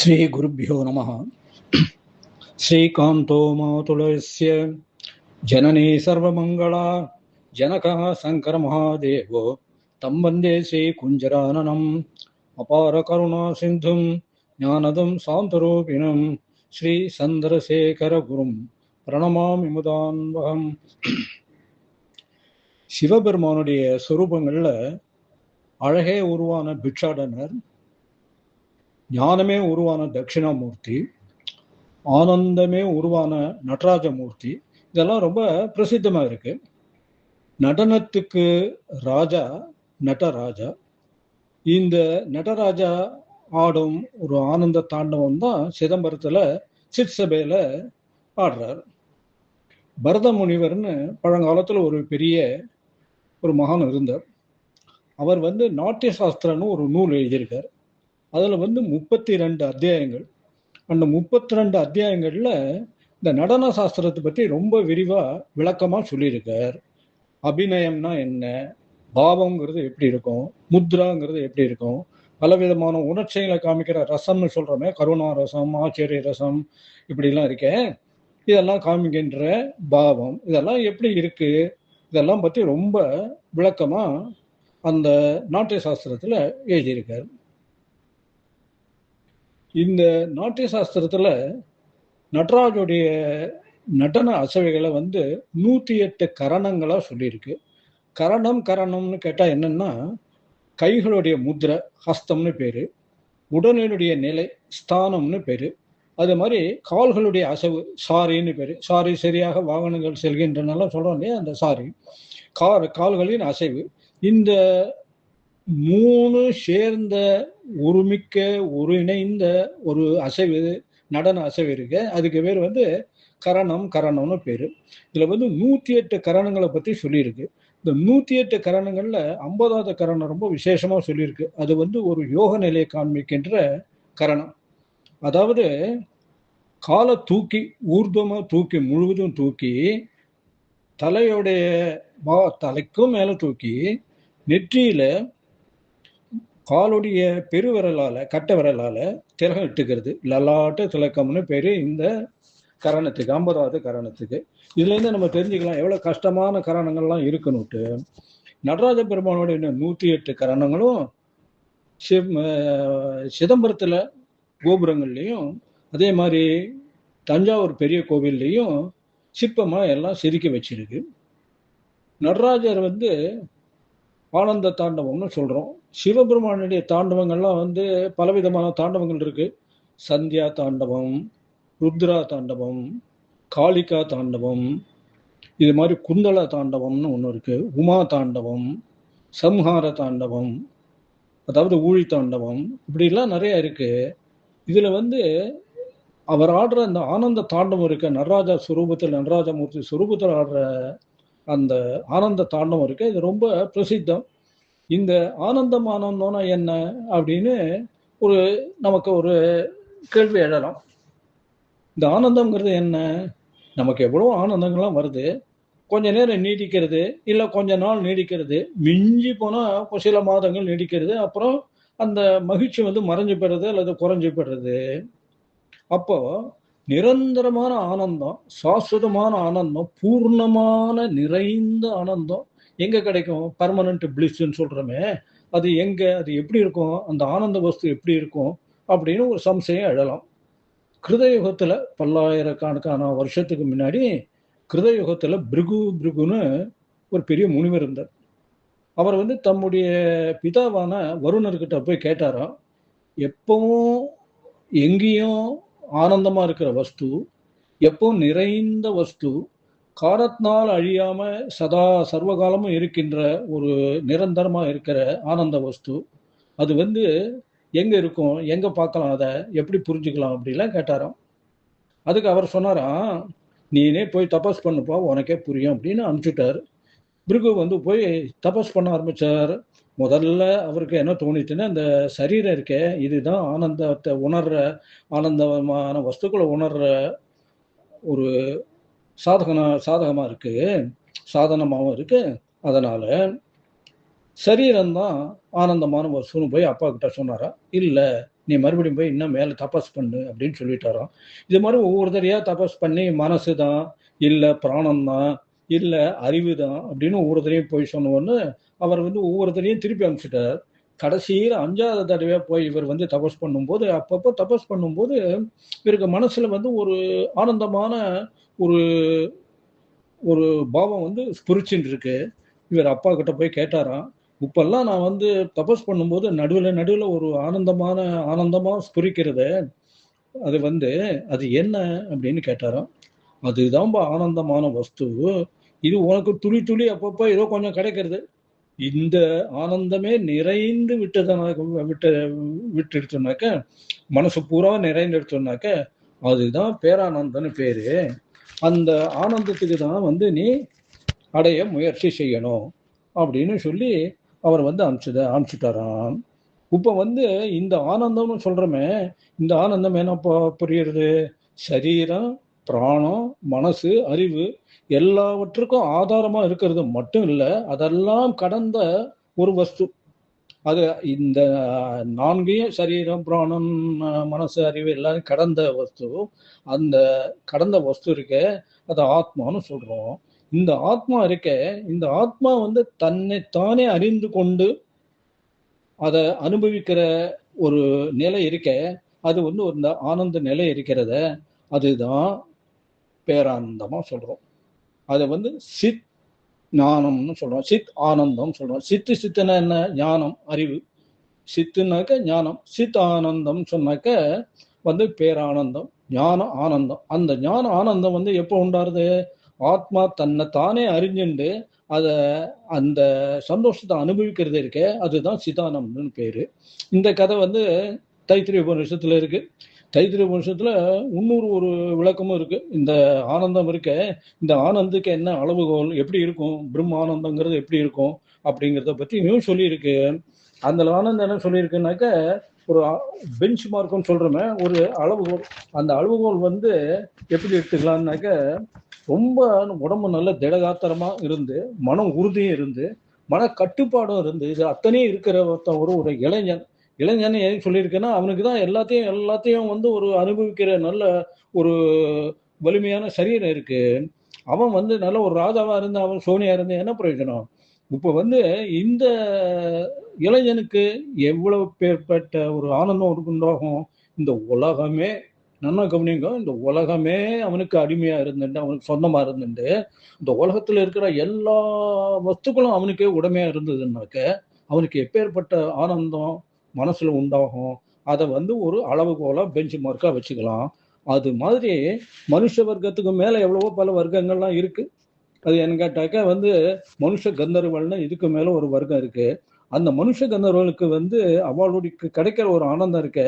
श्रीगुरुभ्यो नमः। श्रीकान्तो मातुलस्य जननी सर्वमङ्गला जनकः शङ्करमहादेवो तं वन्दे श्रीकुञ्जराननम् अपारकरुणासिन्धुं ज्ञानदं सान्तरूपिणं श्रीसन्द्रशेखरगुरुं பிரணமாமி முதான்வகம். சிவபெருமானுடைய சொரூபங்கள்ல அழகே உருவான பிட்சாடனர், ஞானமே உருவான தட்சிணாமூர்த்தி, ஆனந்தமே உருவான நடராஜமூர்த்தி, இதெல்லாம் ரொம்ப பிரசித்தமாக இருக்கு. நடனத்துக்கு ராஜா நடராஜா. இந்த நடராஜா ஆடும் ஒரு ஆனந்த தாண்டவம் தான் சிதம்பரத்தில் சிற்சபையில் ஆடுறார். பரத முனிவர்னு பழங்காலத்தில் ஒரு பெரிய ஒரு மகான் இருந்தார். அவர் நாட்டிய சாஸ்திரம்னு ஒரு நூல் எழுதியிருக்கார். அதில் 32 அத்தியாயங்கள். அந்த 32 அத்தியாயங்களில் இந்த நடன சாஸ்திரத்தை பற்றி ரொம்ப விரிவாக விளக்கமாக சொல்லியிருக்கார். அபிநயம்னா என்ன, பாவங்கிறது எப்படி இருக்கும், முத்ராங்கிறது எப்படி இருக்கும், பலவிதமான உணர்ச்சிகளை காமிக்கிற ரசம்னு சொல்கிறோமே, கருணா ரசம், ஆச்சரிய ரசம், இப்படிலாம் இருக்கேன், இதெல்லாம் காமிக்கின்ற பாவம், இதெல்லாம் எப்படி இருக்குது, இதெல்லாம் பற்றி ரொம்ப விளக்கமாக அந்த நாட்டிய சாஸ்திரத்தில் எழுதியிருக்கார். இந்த நாட்டிய சாஸ்திரத்தில் நடராஜுடைய நடன அசைவைகளை 108 கரணங்களாக சொல்லியிருக்கு. கரணம்னு கேட்டால் என்னன்னா, கைகளுடைய முத்ரை ஹஸ்தம்னு பேர், உடலினுடைய நிலை ஸ்தானம்னு பேர், அது மாதிரி கால்களுடைய அசைவு சாரின்னு பேர். சாரி சரியாக வாகனங்கள் செல்கின்றனெல்லாம் சொல்கிறோம் இல்லையா, அந்த சாரி கால்களின் அசைவு. இந்த 3 சேர்ந்த ஒருமிக்க ஒருங்கிணைந்த ஒரு அசைவு, நடன அசைவு இருக்கு. அதுக்கு பேர் கரணம்னு பேர். இதில் 108 கரணங்களை பற்றி சொல்லியிருக்கு. இந்த 108 கரணங்களில் 50வது கரணம் ரொம்ப விசேஷமாக சொல்லியிருக்கு. அது ஒரு யோக நிலையை காண்பிக்கின்ற கரணம். அதாவது காலை தூக்கி ஊர்துவமாக தூக்கி முழுவதும் தூக்கி தலையுடைய தலைக்கும் மேலே தூக்கி நெற்றியில காலுடைய பெருவிரலால கட்டை விரலால திலகம் இட்டுக்கிறது, லலாட்ட திலக்கம்னு பேரு இந்த கரணத்துக்கு, 50வது கரணத்துக்கு. இதுல இருந்து நம்ம தெரிஞ்சுக்கலாம் எவ்வளவு கஷ்டமான கரணங்கள்லாம் இருக்குன்னுட்டு. நடராஜ பெருமானுடைய 108 கரணங்களும் சிதம்பரத்துல கோபுரங்கள்லையும் அதே மாதிரி தஞ்சாவூர் பெரிய கோவில்லையும் சிற்பமா எல்லாம் செதுக்கி வச்சிருக்கு. நடராஜர் ஆனந்த தாண்டவம்னு சொல்கிறோம். சிவபெருமானுடைய தாண்டவங்கள்லாம் பலவிதமான தாண்டவங்கள் இருக்கு. சந்தியா தாண்டவம், ருத்ரா தாண்டவம், காளிகா தாண்டவம், இது மாதிரி குந்தள தாண்டவம்னு ஒன்று இருக்கு, உமா தாண்டவம், சம்ஹார தாண்டவம், அதாவது ஊழி தாண்டவம், இப்படிலாம் நிறைய இருக்கு. இதில் அவர் ஆடுற அந்த ஆனந்த தாண்டவம் இருக்க, நடராஜா சுரூபத்தில், நடராஜமூர்த்தி சுரூபத்தில் ஆடுற அந்த ஆனந்த தாண்டவம் இருக்கு, இது ரொம்ப பிரசித்தம். இந்த ஆனந்தம்னா என்ன அப்படின்னு நமக்கு ஒரு கேள்வி எழலாம். இந்த ஆனந்தம்ங்கிறது என்ன? நமக்கு எவ்வளோ ஆனந்தங்கள்லாம் வருது, கொஞ்ச நேரம் நீடிக்கிறது, இல்லை கொஞ்ச நாள் நீடிக்கிறது, மிஞ்சி போனால் சில மாதங்கள் நீடிக்கிறது, அப்புறம் அந்த மகிழ்ச்சி மறைஞ்சு போயிடுறது அல்லது குறைஞ்சு போயிடுறது. அப்போ நிரந்தரமான ஆனந்தம், சாஸ்வதமான ஆனந்தம், பூர்ணமான நிறைந்த ஆனந்தம் எங்க கிடைக்கும்? பர்மனன்ட் பிளிஸ்ன்னு சொல்றோமே, அது எங்க, அது எப்படி இருக்கும், அந்த ஆனந்த வஸ்து எப்படி இருக்கும் அப்படின்னு ஒரு சம்சயம் எழலாம். கிருதயுகத்துல பல்லாயிரக்கணக்கான வருஷத்துக்கு முன்னாடி கிருதயுகத்துல பிருகுன்னு ஒரு பெரிய முனிவர் இருந்தார். அவர் தம்முடைய பிதாவான வருணர்கிட்ட போய் கேட்டாராம், எப்பவும் எங்கேயும் ஆனந்தமா இருக்கிற வஸ்து, எப்பவும் நிறைந்த வஸ்து, காலத்தினால் அழியாம சதா சர்வகாலமும் இருக்கின்ற ஒரு நிரந்தரமா இருக்கிற ஆனந்த வஸ்து, அது எங்க இருக்கும், எங்க பார்க்கலாம், அதை எப்படி புரிஞ்சுக்கலாம் அப்படிலாம் கேட்டாராம். அதுக்கு அவர் சொன்னாராம், நீனே போய் தபஸ் பண்ணுப்பா, உனக்கே புரியும் அப்படின்னு அனுப்பிச்சுட்டாரு. பிருகு போய் தபஸ் பண்ண ஆரம்பிச்சார். முதல்ல அவருக்கு என்ன தோணிச்சுன்னா, இந்த சரீரம் இருக்கே, இதுதான் ஆனந்தத்தை உணர்ற, ஆனந்தமான வஸ்துக்களை உணர்ற ஒரு சாதகமாக இருக்கு, சாதனமாகவும் இருக்கு. அதனால சரீரம்தான் ஆனந்தமான வஸ்துன்னு போய் அப்பா கிட்ட சொன்னாரா. இல்லை, நீ மறுபடியும் போய் இன்னும் மேலே தபஸ் பண்ணு அப்படின்னு சொல்லிட்டாராம். இது மாதிரி ஒவ்வொருத்தரையா தபஸ் பண்ணி மனசு தான் இல்லை பிராணம் தான் இல்லை அறிவு தான் அப்படின்னு ஒவ்வொருத்தரையும் போய் சொன்னோன்னு அவர் வந்து ஒவ்வொருத்தரையும் திருப்பி அனுப்பிச்சிட்டார். கடைசியில் 5வது தடவையா போய் இவர் வந்து தபஸ் பண்ணும்போது அப்பப்போ தபஸ் பண்ணும்போது இவருக்கு மனசுல வந்து ஒரு ஆனந்தமான ஒரு ஒரு பாவம் வந்து ஸ்புரிச்சுட்டு இருக்கு. இவர் அப்பா கிட்ட போய் கேட்டாராம், இப்பெல்லாம் நான் வந்து தபஸ் பண்ணும்போது நடுவில் ஒரு ஆனந்தமா ஸ்புரிக்கிறது, அது வந்து அது என்ன அப்படின்னு கேட்டாராம். அதுதான்பா ஆனந்தமான வஸ்து. இது உனக்கு துளி துளி அப்பப்போ ஏதோ கொஞ்சம் கிடைக்கிறது. இந்த ஆனந்தமே நிறைந்து விட்டுடுச்சுனாக்க மனசு பூரா நிறைந்து எடுத்தோம்னாக்க அதுதான் பேரானந்தம்னு பேரு. அந்த ஆனந்தத்துக்கு தான் வந்து நீ அடைய முயற்சி செய்யணும் அப்படின்னு சொல்லி அவர் வந்து அனுப்பிச்சுட்டாராம். இப்ப வந்து இந்த ஆனந்தம்னு சொல்றோமே, இந்த ஆனந்தம் என்ன புரியுறது? சரீரம், பிராணம், மனசு, அறிவு எல்லாவற்றுக்கும் ஆதாரமா இருக்கிறது மட்டும் இல்ல, அதெல்லாம் கடந்த ஒரு வஸ்து. அது இந்த 4 சரீரம், பிராணம், மனசு, அறிவு எல்லாரும் கடந்த வஸ்து. அந்த கடந்த வஸ்து இருக்க அது ஆத்மான்னு சொல்றோம். இந்த ஆத்மா இருக்க, இந்த ஆத்மா வந்து தன்னைத்தானே அறிந்து கொண்டு அதை அனுபவிக்கிற ஒரு நிலை இருக்க, அது வந்து இந்த ஆனந்த நிலை இருக்கிறத அதுதான் பேரானந்தமா சொல்றோம். அதை வந்து சித் ஞானம்னு சொல்றோம், சித் ஆனந்தம் சொல்றோம். சித்துனா என்ன? ஞானம், அறிவு. சித்துனாக்க ஞானம், சித் ஆனந்தம் சொன்னாக்க வந்து பேரானந்தம், ஞான ஆனந்தம். அந்த ஞான ஆனந்தம் வந்து எப்போ உண்டாருது? ஆத்மா தன்னை தானே அறிஞ்சுண்டு அதை அந்த சந்தோஷத்தை அனுபவிக்கிறது இருக்க, அதுதான் சிதானந்தம்னு பேரு. இந்த கதை வந்து தைத்திரிய உபநிஷத்துல இருக்கு. தைத்திரிய உபநிஷத்துல இன்னொரு ஒரு விளக்கமும் இருக்கு. இந்த ஆனந்தம் இருக்க, இந்த ஆனந்துக்கு என்ன அளவுகோல், எப்படி இருக்கும், பிரம்ம ஆனந்தங்கிறது எப்படி இருக்கும் அப்படிங்கிறத பற்றியும் சொல்லியிருக்கு. அந்த ஆனந்தம் என்ன சொல்லியிருக்குனாக்க, ஒரு பெஞ்ச் மார்க்னு சொல்றோமே, ஒரு அளவுகோல். அந்த அளவுகோல் வந்து எப்படி எடுத்துக்கலாம்னாக்க, ரொம்ப உடம்பு நல்ல திடகாத்திரமா இருந்து, மனம் உறுதியும் இருந்து, மன கட்டுப்பாடும் இருந்து, இது அத்தனையும் இருக்கிற ஒரு இளைஞன். இளைஞன் ஏன் சொல்லியிருக்கேன்னா, அவனுக்கு தான் எல்லாத்தையும் வந்து ஒரு அனுபவிக்கிற நல்ல ஒரு வலிமையான சரீரம் இருக்கு. அவன் வந்து நல்ல ஒரு ராஜாவா இருந்து அவன் சோனியா இருந்து என்ன பிரயோஜனம்? இப்போ வந்து இந்த இளைஞனுக்கு எவ்வளவு பேர்பட்ட ஒரு ஆனந்தம் உண்டாகும். இந்த உலகமே நல்லா கவனிங்க, இந்த உலகமே அவனுக்கு அடிமையா இருந்துட்டு, அவனுக்கு சொந்தமா இருந்துட்டு, இந்த உலகத்துல இருக்கிற எல்லா வஸ்துக்களும் அவனுக்கே உடமையா இருந்ததுன்னாக்க அவனுக்கு எப்பேற்பட்ட ஆனந்தம் மனசுல உண்டாகும். அதை வந்து ஒரு அளவுகோலா பெஞ்ச் மார்க்கா வச்சுக்கலாம். அது மாதிரி மனுஷ வர்க்கத்துக்கு மேல எவ்வளவோ பல வர்க்கங்கள்லாம் இருக்கு. அது என்ன கேட்டாக்க வந்து மனுஷ கந்தர்வல்னு இதுக்கு மேல ஒரு வர்க்கம் இருக்கு. அந்த மனுஷ கந்தர்வலுக்கு வந்து அவளுடைய கிடைக்கிற ஒரு ஆனந்தம் இருக்க,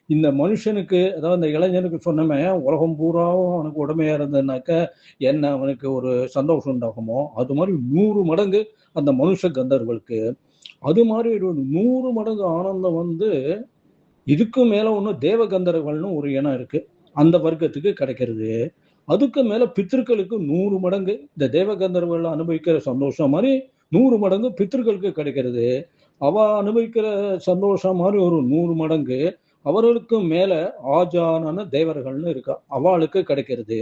இந்த மனுஷனுக்கு, அதாவது இந்த இளைஞனுக்கு சொன்னமே உலகம் பூராவும் அவனுக்கு உடமையா இருந்ததுனாக்க என்ன அவனுக்கு ஒரு சந்தோஷம் உண்டாகுமோ, அது மாதிரி 100 மடங்கு அந்த மனுஷ கந்தர்வலுக்கு. அது மாதிரி ஒரு 100 மடங்கு ஆனந்தம் வந்து இதுக்கு மேல ஒன்றும் தேவ கந்தர்வல்னு ஒரு இனம் இருக்கு, அந்த வர்க்கத்துக்கு கிடைக்கிறது. அதுக்கு மேல பித்திருக்களுக்கு 100 மடங்கு இந்த தேவ கந்தர்வர்கள் அனுபவிக்கிற சந்தோஷம் மாதிரி 100 மடங்கு பித்திருக்களுக்கு கிடைக்கிறது. அவ அனுபவிக்கிற சந்தோஷம் மாதிரி ஒரு 100 மடங்கு அவர்களுக்கு மேல ஆஜான தேவர்கள்னு இருக்கா, அவளுக்கு கிடைக்கிறது.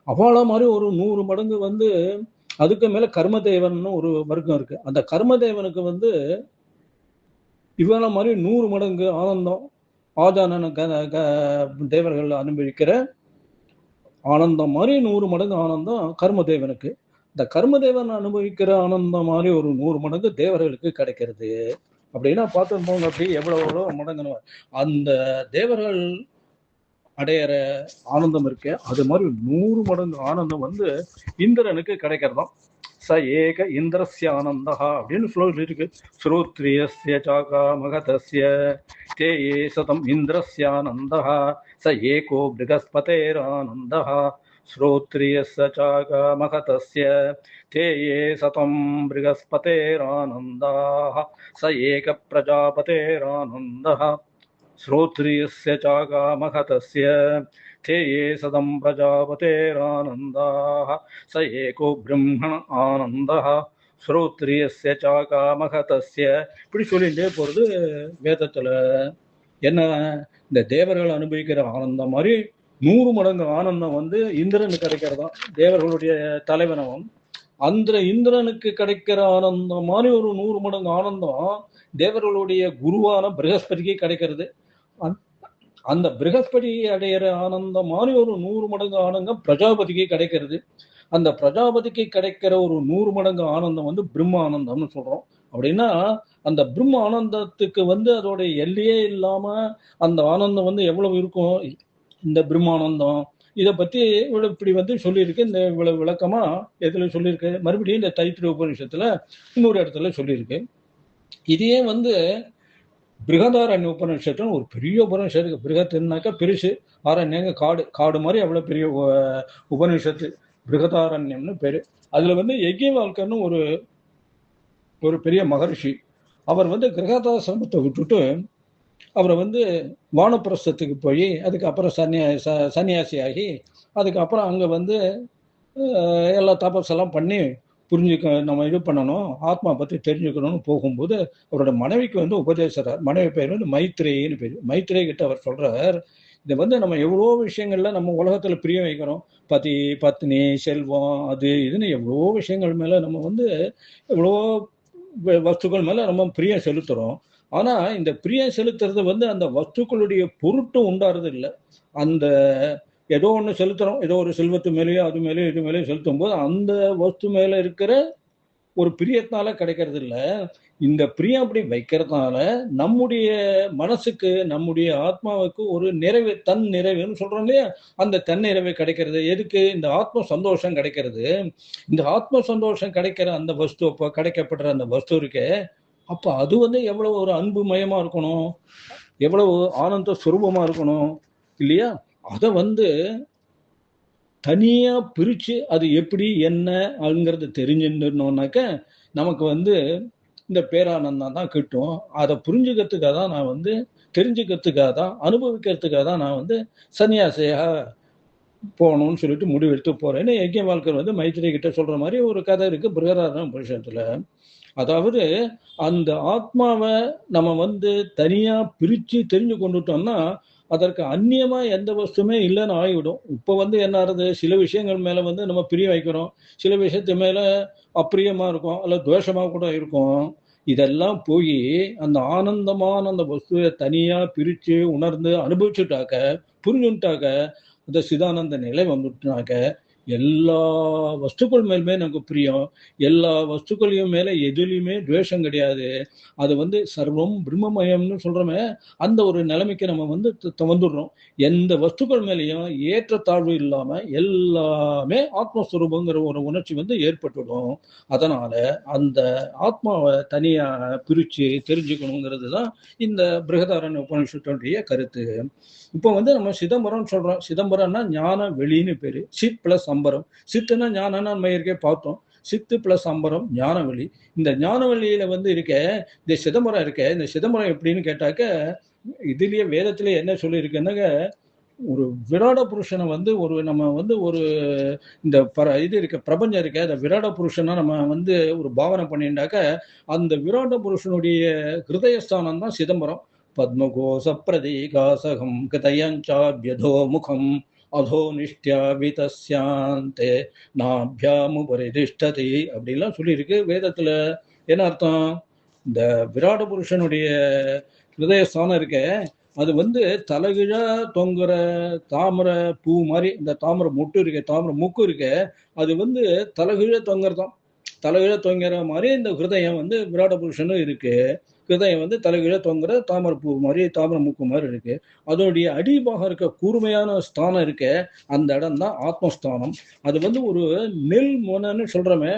அவள மாதிரி ஒரு 100 மடங்கு வந்து அதுக்கு மேல கர்மதேவன் ஒரு வர்க்கம் இருக்கு. அந்த கர்மதேவனுக்கு வந்து இவள மாதிரி 100 மடங்கு ஆனந்தம் ஆஜான தேவர்கள் அனுபவிக்கிற ஆனந்தம் மாதிரி 100 மடங்கு ஆனந்தம் கர்மதேவனுக்கு. இந்த கர்மதேவன் அனுபவிக்கிற ஆனந்தம் மாதிரி ஒரு 100 மடங்கு தேவர்களுக்கு கிடைக்கிறது. அப்படின்னா பார்த்து போங்க, அப்படி எவ்வளவு மடங்கு அந்த தேவர்கள் அடையிற ஆனந்தம் இருக்கு. அது மாதிரி 100 மடங்கு ஆனந்தம் வந்து இந்திரனுக்கு கிடைக்கிறதாம். ச ஏக இந்திரஸ்ய ஆனந்தா அப்படின்னு சொல்லிருக்கு. ஸ்ரோத்ரியஸ்ய சாகா மகதஸ்ய தே ஏ சதம் இந்திரஸ்யானந்தா ச ஏகோ ப்ருகஸ்பதேரானந்தா ஸ்ரோத்ரியஸ்ய சாகா மகதஸ்ய தே ஏ சதம் ப்ருகஸ்பதேரானந்தா ச ஏக பிரஜாபதேரானந்தா ஸ்ரோத்ரியஸ்ய சாகா மகதஸ்ய தே ஏ சதம் பிரஜாபதேரானந்தாः ச ஏகோ பிரம்மண ஆனந்தः ஸ்ரோத்ரியஸ்ய சாகா மகதஸ்ய. இப்படி சொல்லிட்டே போறது வேதத்துல. என்ன, இந்த தேவர்கள் அனுபவிக்கிற ஆனந்தம் மாதிரி 100 மடங்கு ஆனந்தம் வந்து இந்திரனுக்கு கிடைக்கிறதா. தேவர்களுடைய தலைவனவன் அந்த இந்திரனுக்கு கிடைக்கிற ஆனந்தம் மாதிரி ஒரு 100 மடங்கு ஆனந்தம் தேவர்களுடைய குருவான பிரகஸ்பதிக்கு கிடைக்கிறது. அந்த பிரகஸ்பதி அடையிற ஆனந்தம் மாதிரி ஒரு 100 மடங்கு ஆனந்தம் பிரஜாபதிக்கு கிடைக்கிறது. அந்த பிரஜாபதிக்கு கிடைக்கிற ஒரு 100 மடங்கு ஆனந்தம் வந்து பிரம்ம ஆனந்தம்னு சொல்றோம். அப்படின்னா அந்த பிரம்ம ஆனந்தத்துக்கு வந்து அதோட எல்லையே இல்லாம அந்த ஆனந்தம் வந்து எவ்வளவு இருக்கும் இந்த பிரம்மானந்தம். இதை பத்தி இப்படி வந்து சொல்லியிருக்கு. இந்த இவ்வளவு விளக்கமா எதுல சொல்லியிருக்கு, மறுபடியும் இந்த தைத்திரிய உபநிஷத்துல இன்னொரு இடத்துல சொல்லியிருக்கு. இதையே வந்து பிருகதாரண்ய உபநிஷத்துன்னு ஒரு பெரிய உபநிஷத்து. பிருகத்துனாக்கா பெருசு, ஆரண்யங்க காடு, காடு மாதிரி அவ்வளவு பெரிய உபநிஷத்து பிருகதாரண்யம்னு பேரு. அதுல வந்து யஜ்ஞவல்கர்னு ஒரு பெரிய மகர்ஷி. அவர் வந்து கிரகதாசிரமத்தை விட்டுட்டு அவரை வந்து வானப்பிரஸ்தத்துக்கு போய் அதுக்கப்புறம் சன்னியாசி ஆகி அதுக்கப்புறம் அங்கே வந்து எல்லா தபஸெல்லாம் பண்ணி நம்ம இது பண்ணணும், ஆத்மா பற்றி தெரிஞ்சுக்கணும்னு போகும்போது அவரோட மனைவிக்கு வந்து உபதேசறார். மனைவி பேர் வந்து மைத்ரேயின்னு பேர். மைத்ரே கிட்ட அவர் சொல்றார், இதை வந்து நம்ம எவ்வளோ விஷயங்கள்ல நம்ம உலகத்துல பிரியம் வைக்கிறோம், பதி பத்னி செல்வம் அது இதுன்னு எவ்வளோ விஷயங்கள் மேல நம்ம வந்து எவ்வளோ வஸ்துக்கள் மேல நம்ம பிரியம் செலுத்துறோம். ஆனா இந்த பிரியம் செலுத்துறது வந்து அந்த வஸ்துக்களுடைய பொருட்டு உண்டாறது இல்லை. அந்த ஏதோ ஒண்ணு செலுத்துறோம், ஏதோ ஒரு செல்வத்து மேலேயோ அது மேலேயோ இது மேலேயோ செலுத்தும் போது அந்த வஸ்து மேல இருக்கிற ஒரு பிரியத்தினால கிடைக்கிறது இல்லை. இந்த பிரியம் அப்படி வைக்கிறதுனால நம்முடைய மனசுக்கு நம்முடைய ஆத்மாவுக்கு ஒரு நிறைவு, தன் நிறைவுன்னு சொல்றோம் இல்லையா, அந்த தன் நிறைவு கிடைக்கிறது. எதுக்கு? இந்த ஆத்ம சந்தோஷம் கிடைக்கிறது. இந்த ஆத்ம சந்தோஷம் கிடைக்கிற அந்த வஸ்து, அப்போ கிடைக்கப்படுற அந்த வஸ்து இருக்கே, அப்ப அது வந்து எவ்வளவு ஒரு அன்பு மயமா இருக்கணும், எவ்வளவு ஆனந்த சுரூபமா இருக்கணும் இல்லையா? அதை வந்து தனியா பிரிச்சு அது எப்படி என்ன அங்கிறது தெரிஞ்சுட்டோம்னாக்க நமக்கு வந்து இந்த பேரானந்தம் தான் கிட்டும். அதை புரிஞ்சுக்கிறதுக்காக தான் நான் வந்து, தெரிஞ்சுக்கிறதுக்காக தான், அனுபவிக்கிறதுக்காக தான் நான் வந்து சன்னியாசியாக போகணும்னு சொல்லிட்டு முடிவெடுத்து போறேன்னு யஜ்ஞவல்கர் வந்து மைத்திரி கிட்ட சொல்ற மாதிரி ஒரு கதை இருக்கு பிருகதாரண்ய உபநிஷத்துல. அதாவது அந்த ஆத்மாவை நம்ம வந்து தனியா பிரிச்சு தெரிஞ்சு கொண்டுட்டோம்னா அதற்கு அந்நியமா எந்த வஸ்துமே இல்லைன்னு ஆகிவிடும். இப்போ வந்து என்ன ஆகுது, சில விஷயங்கள் மேல வந்து நம்ம பிரிய வைக்கிறோம், சில விஷயத்து மேல அப்பிரியமா இருக்கும், அல்ல துவேஷமா கூட இருக்கும். இதெல்லாம் போய் அந்த ஆனந்தமான அந்த வஸ்துவை தனியா பிரிச்சு உணர்ந்து அனுபவிச்சுட்டாக்க, புரிஞ்சுட்டாக்க, அந்த சிதானந்த நிலை வந்துட்டாக்க எல்லா வஸ்துக்கள் மேலுமே நமக்கு பிரியம், எல்லா வஸ்துக்களையும் மேல எதுலையுமே துவேஷம் கிடையாது. அது வந்து சர்வம் பிரம்மமயம்னு சொல்றோமே, அந்த ஒரு நிலைமைக்கு நம்ம வந்து வந்துடுறோம். எந்த வஸ்துக்கள் மேலேயும் ஏற்றத்தாழ்வு இல்லாம எல்லாமே ஆத்மஸ்வரூபங்கிற ஒரு உணர்ச்சி வந்து ஏற்பட்டுடும். அதனால அந்த ஆத்மாவை தனியா பிரிச்சு தெரிஞ்சுக்கணுங்கிறது தான் இந்த பிருகதாரண்ய உபநிஷத்துடைய கருத்து. இப்போ வந்து நம்ம சிதம்பரம் சொல்றோம். சிதம்பரம்னா ஞான வெளின்னு பேரு. சித் பிளஸ் அம்பரம். சித்துனா ஞானம்னா நம்ம இருக்கே பார்த்தோம். சித்து பிளஸ் அம்பரம் ஞான வெளி. இந்த ஞான வெளியில வந்து இருக்க இந்த சிதம்பரம் இருக்க, இந்த சிதம்பரம் எப்படின்னு கேட்டாக்க, இதுலயே வேதத்திலே என்ன சொல்லியிருக்குன்னாக்க, ஒரு விராட புருஷனை வந்து நம்ம வந்து ஒரு இந்த இது இருக்க பிரபஞ்சம் இருக்க, அந்த விராட புருஷனை நம்ம வந்து ஒரு பாவனை பண்ணிட்டாக்க அந்த விராட புருஷனுடைய ஹிருதயஸ்தானம் தான் சிதம்பரம். பத்மகோச பிரதீகாசகம் கிருதயஞ்சாப்யதோ முகம் அதோ நிஷ்டியாவிதஸ்யாந்தே நாபியாமுபரிதிஷ்டதி அப்படின்லாம் சொல்லியிருக்கு வேதத்துல. என்ன அர்த்தம்? இந்த விராட புருஷனுடைய ஹிருதயஸ்தானம் இருக்க, அது வந்து தலைகீழா தொங்குற தாமரை பூ மாதிரி, இந்த தாமரை மொட்டு இருக்க, தாமரை மூக்கு இருக்க, அது வந்து தலைகீழ தொங்குறதாம். தலைகீழ தொங்குற மாதிரி இந்த ஹிருதயம் வந்து விராட புருஷனும் இருக்கு. ஹிருதயம் வந்து தலைகீழ தொங்குற தாமரை பூ மாதிரி, தாமரை மூக்கு மாதிரி இருக்கு. அதோடைய அடிபாகம் இருக்க கூர்மையான ஸ்தானம் இருக்க, அந்த இடம் தான் ஆத்மஸ்தானம். அது வந்து ஒரு நெல் முனைன்னு சொல்றோமே,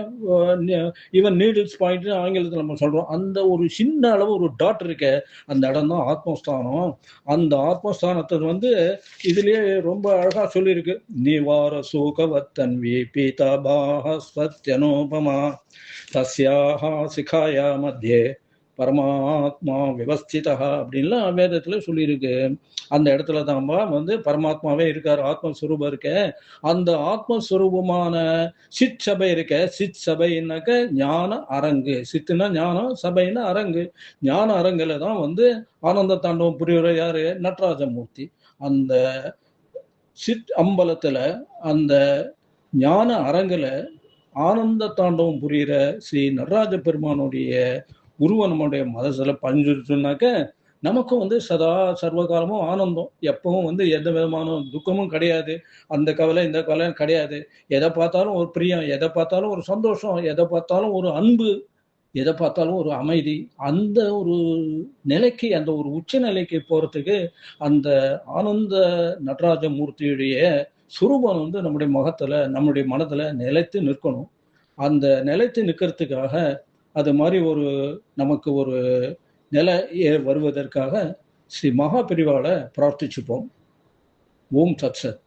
ஈவன் நீடில்ஸ் பாயிண்ட் ஆங்கிலத்தில் நம்ம சொல்றோம், அந்த ஒரு சின்ன அளவு ஒரு டாட் இருக்க, அந்த இடம் தான் ஆத்மஸ்தானம். அந்த ஆத்மஸ்தானத்தை வந்து இதுலயே ரொம்ப அழகா சொல்லியிருக்கு. நிவார சூகவத்தன்வி பீதாபாக ஸ்வத்யனோபமா தஸ்யாஹ சிகாயா மத்தியே பரமாத்மா விவஸ்திதா அப்படின்லாம் வேதத்துல சொல்லியிருக்கு. அந்த இடத்துல தான் வந்து பரமாத்மாவே இருக்கார், ஆத்மஸ்வரூபம் இருக்க. அந்த ஆத்மஸ்வரூபமான சித் சபை இருக்க. சித் சபைன்னாக்க ஞான அரங்கு. சித்துனா ஞானம், சபைன்னா அரங்கு. ஞான அரங்குல தான் வந்து ஆனந்த தாண்டவம் புரியுற யாரு? நடராஜமூர்த்தி. அந்த சித் அம்பலத்துல, அந்த ஞான அரங்குல ஆனந்த தாண்டவம் புரிகிற ஸ்ரீ நடராஜ பெருமானுடைய உருவம் நம்முடைய மனசுல பதிஞ்சிருச்சுனாக்க நமக்கும் வந்து சதா சர்வகாலமும் ஆனந்தம். எப்பவும் வந்து எந்த விதமான துக்கமும் கிடையாது. அந்த கவலை இந்த கவலை கிடையாது. எதை பார்த்தாலும் ஒரு பிரியம், எதை பார்த்தாலும் ஒரு சந்தோஷம், எதை பார்த்தாலும் ஒரு அன்பு, எதை பார்த்தாலும் ஒரு அமைதி. அந்த ஒரு நிலைக்கு, அந்த ஒரு உச்ச நிலைக்கு போறதுக்கு அந்த ஆனந்த நடராஜ மூர்த்தியுடைய சுரூபம் வந்து நம்முடைய முகத்துல, நம்முடைய மனதுல நிலைத்து நிற்கணும். அந்த நிலைத்து நிற்கிறதுக்காக அது மாதிரி ஒரு நமக்கு ஒரு நிலை வருவதற்காக ஸ்ரீ மகா பெரிவாளை பிரார்த்திச்சுப்போம். ஓம் சத் சத்.